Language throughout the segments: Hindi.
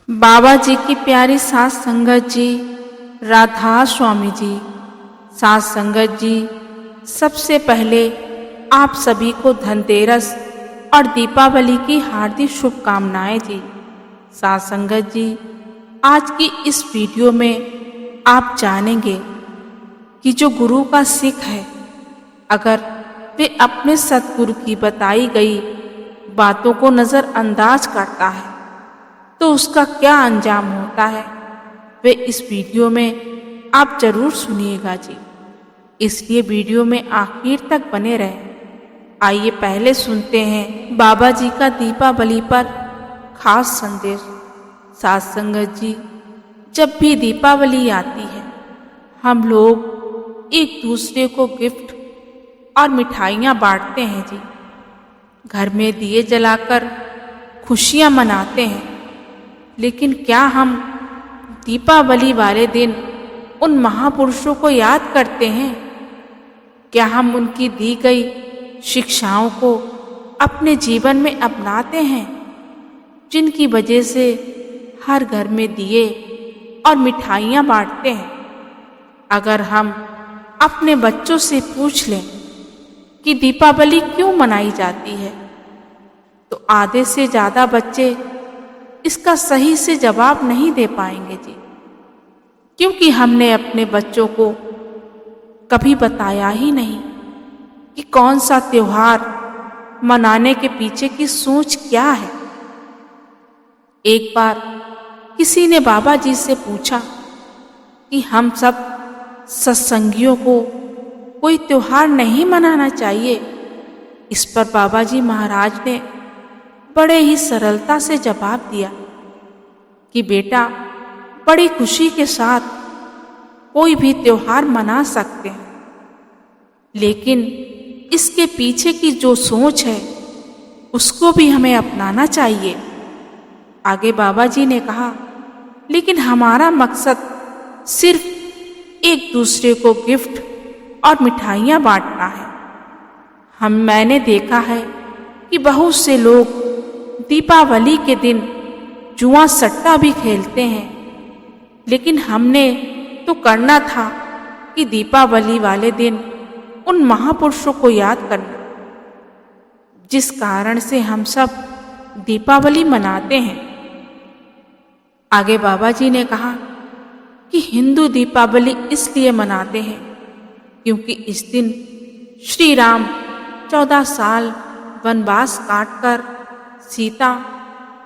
बाबा जी की प्यारी सास संगत जी, राधा स्वामी जी। सास संगत जी, सबसे पहले आप सभी को धनतेरस और दीपावली की हार्दिक शुभकामनाएं जी। सास संगत जी, आज की इस वीडियो में आप जानेंगे कि जो गुरु का सिख है, अगर वे अपने सतगुरु की बताई गई बातों को नज़रअंदाज करता है तो उसका क्या अंजाम होता है, वे इस वीडियो में आप जरूर सुनिएगा जी। इसलिए वीडियो में आखिर तक बने रहें। आइए पहले सुनते हैं बाबा जी का दीपावली पर खास संदेश। साथ संगत जी, जब भी दीपावली आती है हम लोग एक दूसरे को गिफ्ट और मिठाइयाँ बांटते हैं जी। घर में दिए जलाकर खुशियाँ मनाते हैं, लेकिन क्या हम दीपावली वाले दिन उन महापुरुषों को याद करते हैं? क्या हम उनकी दी गई शिक्षाओं को अपने जीवन में अपनाते हैं, जिनकी वजह से हर घर में दिए और मिठाइयाँ बांटते हैं? अगर हम अपने बच्चों से पूछ लें कि दीपावली क्यों मनाई जाती है, तो आधे से ज़्यादा बच्चे इसका सही से जवाब नहीं दे पाएंगे जी, क्योंकि हमने अपने बच्चों को कभी बताया ही नहीं कि कौन सा त्योहार मनाने के पीछे की सोच क्या है। एक बार किसी ने बाबा जी से पूछा कि हम सब सत्संगियों को कोई त्योहार नहीं मनाना चाहिए। इस पर बाबा जी महाराज ने बड़े ही सरलता से जवाब दिया कि बेटा, बड़ी खुशी के साथ कोई भी त्योहार मना सकते हैं, लेकिन इसके पीछे की जो सोच है उसको भी हमें अपनाना चाहिए। आगे बाबा जी ने कहा, लेकिन हमारा मकसद सिर्फ एक दूसरे को गिफ्ट और मिठाइयाँ बांटना है। मैंने देखा है कि बहुत से लोग दीपावली के दिन जुआ सट्टा भी खेलते हैं, लेकिन हमने तो करना था कि दीपावली वाले दिन उन महापुरुषों को याद करना, जिस कारण से हम सब दीपावली मनाते हैं। आगे बाबा जी ने कहा कि हिंदू दीपावली इसलिए मनाते हैं क्योंकि इस दिन श्री राम 14 साल वनवास काटकर सीता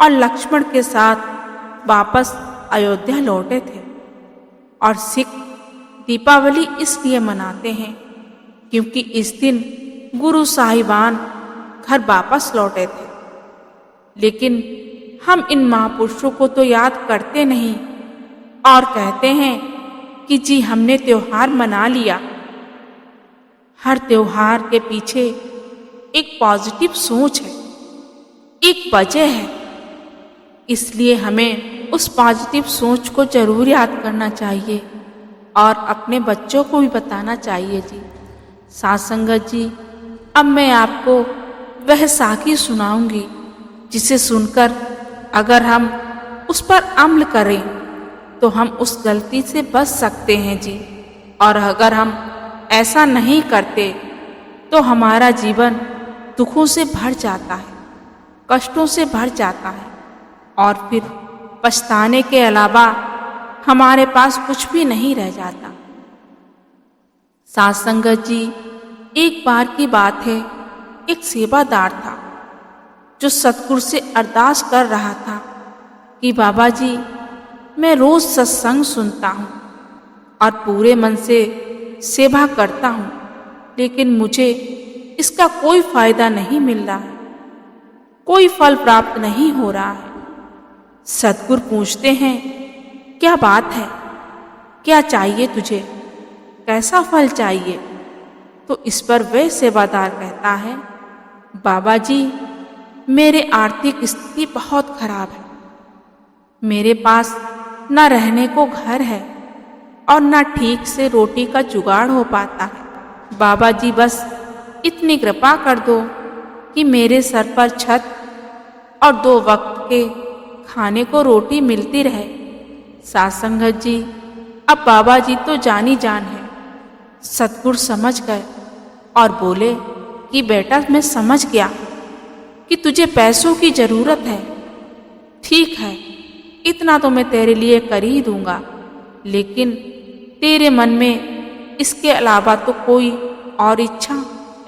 और लक्ष्मण के साथ वापस अयोध्या लौटे थे। और सिख दीपावली इसलिए मनाते हैं क्योंकि इस दिन गुरु साहिबान घर वापस लौटे थे। लेकिन हम इन महापुरुषों को तो याद करते नहीं और कहते हैं कि जी हमने त्योहार मना लिया। हर त्योहार के पीछे एक पॉजिटिव सोच है, एक वजह है, इसलिए हमें उस पॉजिटिव सोच को जरूर याद करना चाहिए और अपने बच्चों को भी बताना चाहिए जी। साथ संगत जी, अब मैं आपको वह साखी सुनाऊंगी जिसे सुनकर अगर हम उस पर अमल करें तो हम उस गलती से बच सकते हैं जी। और अगर हम ऐसा नहीं करते तो हमारा जीवन दुखों से भर जाता है, कष्टों से भर जाता है और फिर पछताने के अलावा हमारे पास कुछ भी नहीं रह जाता। साथ संगत जी, एक बार की बात है, एक सेवादार था जो सतगुरु से अरदास कर रहा था कि बाबा जी, मैं रोज सत्संग सुनता हूँ और पूरे मन से सेवा करता हूँ, लेकिन मुझे इसका कोई फायदा नहीं मिल रहा है, कोई फल प्राप्त नहीं हो रहा है। सतगुरु पूछते हैं, क्या बात है, क्या चाहिए तुझे, कैसा फल चाहिए? तो इस पर वह सेवादार कहता है, बाबा जी, मेरे आर्थिक स्थिति बहुत खराब है। मेरे पास न रहने को घर है और न ठीक से रोटी का जुगाड़ हो पाता है। बाबा जी, बस इतनी कृपा कर दो कि मेरे सर पर छत और 2 वक्त के खाने को रोटी मिलती रहे। साध संगत जी, अब बाबा जी तो जानी जान है। सतगुरु समझ गए और बोले कि बेटा, मैं समझ गया कि तुझे पैसों की जरूरत है। ठीक है, इतना तो मैं तेरे लिए कर ही दूंगा, लेकिन तेरे मन में इसके अलावा तो कोई और इच्छा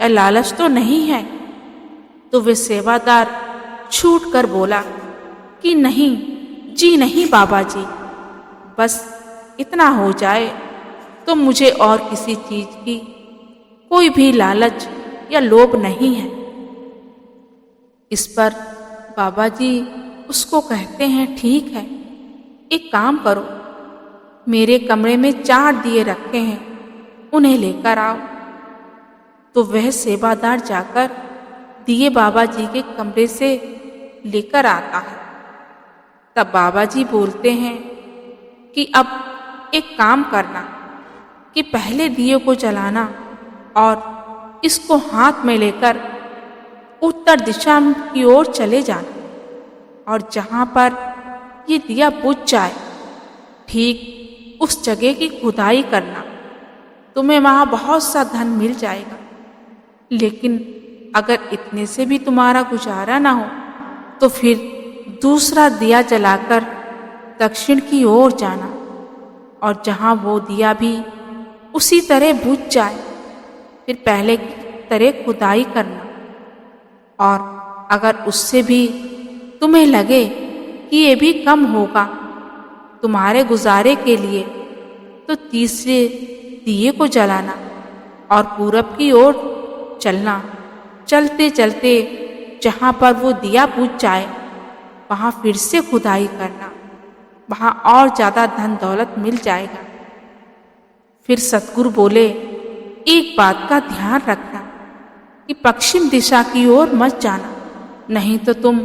या लालच तो नहीं है। तो वे सेवादार छूट कर बोला कि नहीं जी, नहीं बाबा जी, बस इतना हो जाए तो मुझे और किसी चीज की कोई भी लालच या लोभ नहीं है। इस पर बाबा जी उसको कहते हैं, ठीक है, एक काम करो, मेरे कमरे में 4 दिए रखे हैं, उन्हें लेकर आओ। तो वह सेवादार जाकर दिए बाबा जी के कमरे से लेकर आता है। तब बाबा जी बोलते हैं कि अब एक काम करना कि पहले दिए को जलाना और इसको हाथ में लेकर उत्तर दिशा की ओर चले जाना, और जहाँ पर ये दिया बुझ जाए ठीक उस जगह की खुदाई करना। तुम्हें वहाँ बहुत सा धन मिल जाएगा, लेकिन अगर इतने से भी तुम्हारा गुजारा ना हो तो फिर दूसरा दिया जलाकर दक्षिण की ओर जाना, और जहाँ वो दिया भी उसी तरह बुझ जाए फिर पहले की तरह खुदाई करना, और अगर उससे भी तुम्हें लगे कि ये भी कम होगा तुम्हारे गुजारे के लिए, तो तीसरे दिए को जलाना और पूरब की ओर चलना। चलते चलते जहाँ पर वो दिया बुझ जाए वहाँ फिर से खुदाई करना, वहाँ और ज़्यादा धन दौलत मिल जाएगा। फिर सतगुरु बोले, एक बात का ध्यान रखना कि पश्चिम दिशा की ओर मत जाना, नहीं तो तुम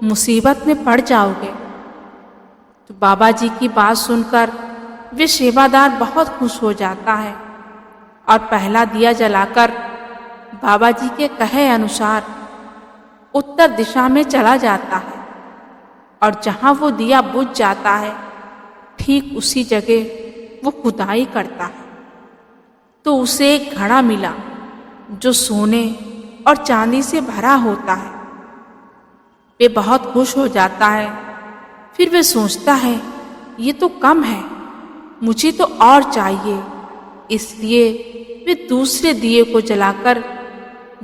मुसीबत में पड़ जाओगे। तो बाबा जी की बात सुनकर वे सेवादार बहुत खुश हो जाता है और पहला दिया जलाकर बाबा जी के कहे अनुसार उत्तर दिशा में चला जाता है, और जहाँ वो दिया बुझ जाता है ठीक उसी जगह वो खुदाई करता है। तो उसे एक घड़ा मिला जो सोने और चांदी से भरा होता है। वे बहुत खुश हो जाता है। फिर वे सोचता है, ये तो कम है, मुझे तो और चाहिए। इसलिए वे दूसरे दिए को जलाकर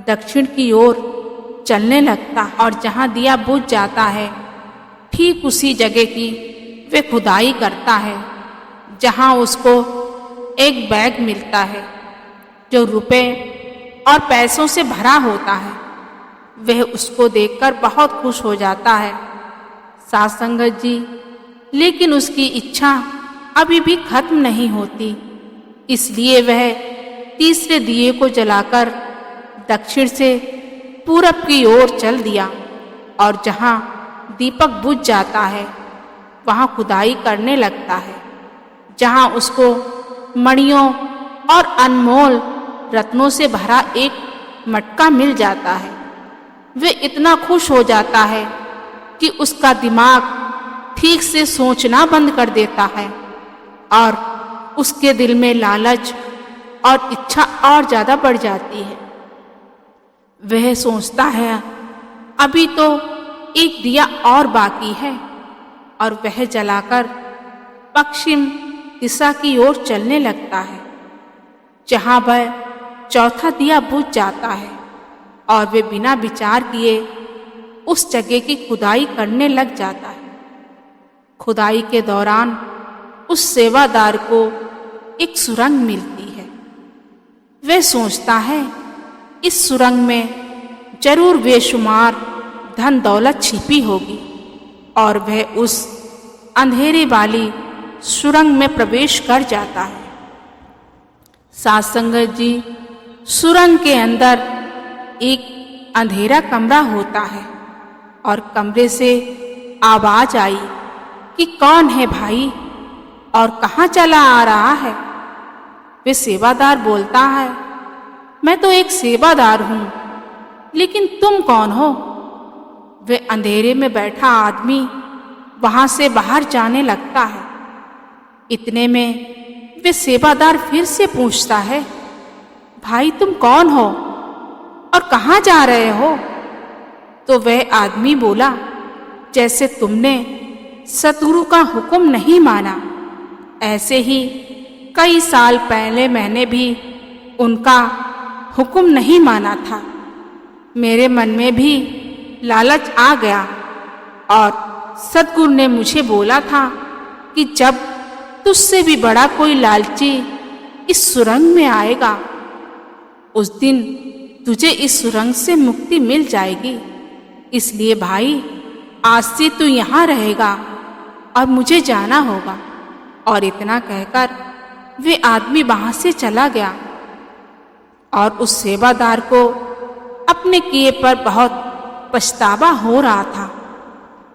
दक्षिण की ओर चलने लगता, और जहाँ दिया बुझ जाता है ठीक उसी जगह की वे खुदाई करता है, जहाँ उसको एक बैग मिलता है जो रुपए और पैसों से भरा होता है। वह उसको देखकर बहुत खुश हो जाता है। साध संगत जी, लेकिन उसकी इच्छा अभी भी खत्म नहीं होती, इसलिए वह तीसरे दिए को जलाकर दक्षिण से पूरब की ओर चल दिया, और जहाँ दीपक बुझ जाता है वहाँ खुदाई करने लगता है, जहाँ उसको मणियों और अनमोल रत्नों से भरा एक मटका मिल जाता है। वह इतना खुश हो जाता है कि उसका दिमाग ठीक से सोचना बंद कर देता है, और उसके दिल में लालच और इच्छा और ज़्यादा बढ़ जाती है। वह सोचता है, अभी तो एक दिया और बाकी है, और वह जलाकर पश्चिम दिशा की ओर चलने लगता है, जहाँ वह चौथा दिया बुझ जाता है, और वे बिना विचार किए उस जगह की खुदाई करने लग जाता है। खुदाई के दौरान उस सेवादार को एक सुरंग मिलती है। वह सोचता है, इस सुरंग में जरूर बेशुमार धन दौलत छिपी होगी, और वह उस अंधेरे वाली सुरंग में प्रवेश कर जाता है। साध संगत जी, सुरंग के अंदर एक अंधेरा कमरा होता है, और कमरे से आवाज आई कि कौन है भाई और कहाँ चला आ रहा है। वे सेवादार बोलता है, मैं तो एक सेवादार हूँ, लेकिन तुम कौन हो? वे अंधेरे में बैठा आदमी वहां से बाहर जाने लगता है। इतने में वे सेवादार फिर से पूछता है, भाई तुम कौन हो और कहाँ जा रहे हो? तो वह आदमी बोला, जैसे तुमने सतगुरु का हुक्म नहीं माना, ऐसे ही कई साल पहले मैंने भी उनका हुक्म नहीं माना था। मेरे मन में भी लालच आ गया और सतगुरु ने मुझे बोला था कि जब तुझसे भी बड़ा कोई लालची इस सुरंग में आएगा, उस दिन तुझे इस सुरंग से मुक्ति मिल जाएगी। इसलिए भाई, आज से तू यहाँ रहेगा और मुझे जाना होगा। और इतना कहकर वे आदमी वहां से चला गया और उस सेवादार को अपने किए पर बहुत पछतावा हो रहा था।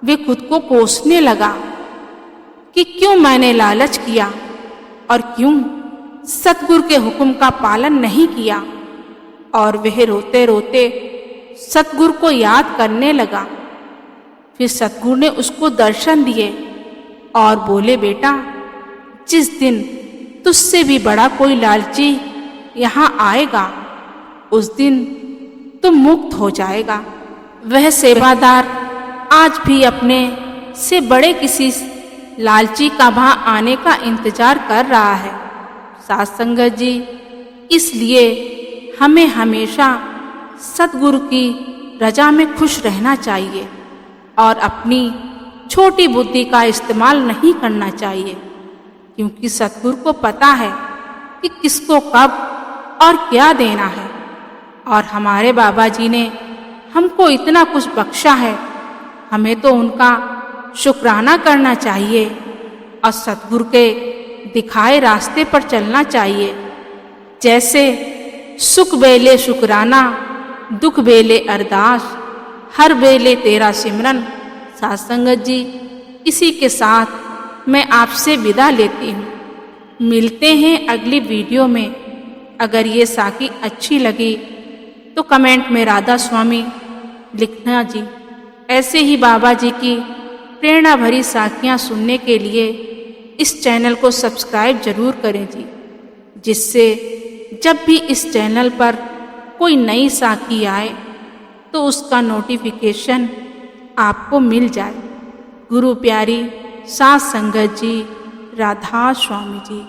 वे खुद को कोसने लगा कि क्यों मैंने लालच किया और क्यों सतगुरु के हुक्म का पालन नहीं किया। और वह रोते रोते सतगुरु को याद करने लगा। फिर सतगुरु ने उसको दर्शन दिए और बोले, बेटा, जिस दिन तुझसे भी बड़ा कोई लालची यहाँ आएगा, उस दिन तुम मुक्त हो जाएगा। वह सेवादार आज भी अपने से बड़े किसी लालची का वहां आने का इंतजार कर रहा है। साथ संगत जी, इसलिए हमें हमेशा सतगुरु की रजा में खुश रहना चाहिए और अपनी छोटी बुद्धि का इस्तेमाल नहीं करना चाहिए, क्योंकि सतगुरु को पता है कि किसको कब और क्या देना है। और हमारे बाबा जी ने हमको इतना कुछ बख्शा है, हमें तो उनका शुक्राना करना चाहिए और सतगुरु के दिखाए रास्ते पर चलना चाहिए। जैसे सुख बेले शुक्राना, दुख बेले अरदास, हर बेले तेरा सिमरन। साथ संगत जी, इसी के साथ मैं आपसे विदा लेती हूँ। मिलते हैं अगली वीडियो में। अगर ये साखी अच्छी लगी तो कमेंट में राधा स्वामी लिखना जी। ऐसे ही बाबा जी की प्रेरणा भरी साखियाँ सुनने के लिए इस चैनल को सब्सक्राइब जरूर करें जी, जिससे जब भी इस चैनल पर कोई नई साखी आए तो उसका नोटिफिकेशन आपको मिल जाए। गुरु प्यारी साथ संगत जी, राधा स्वामी जी।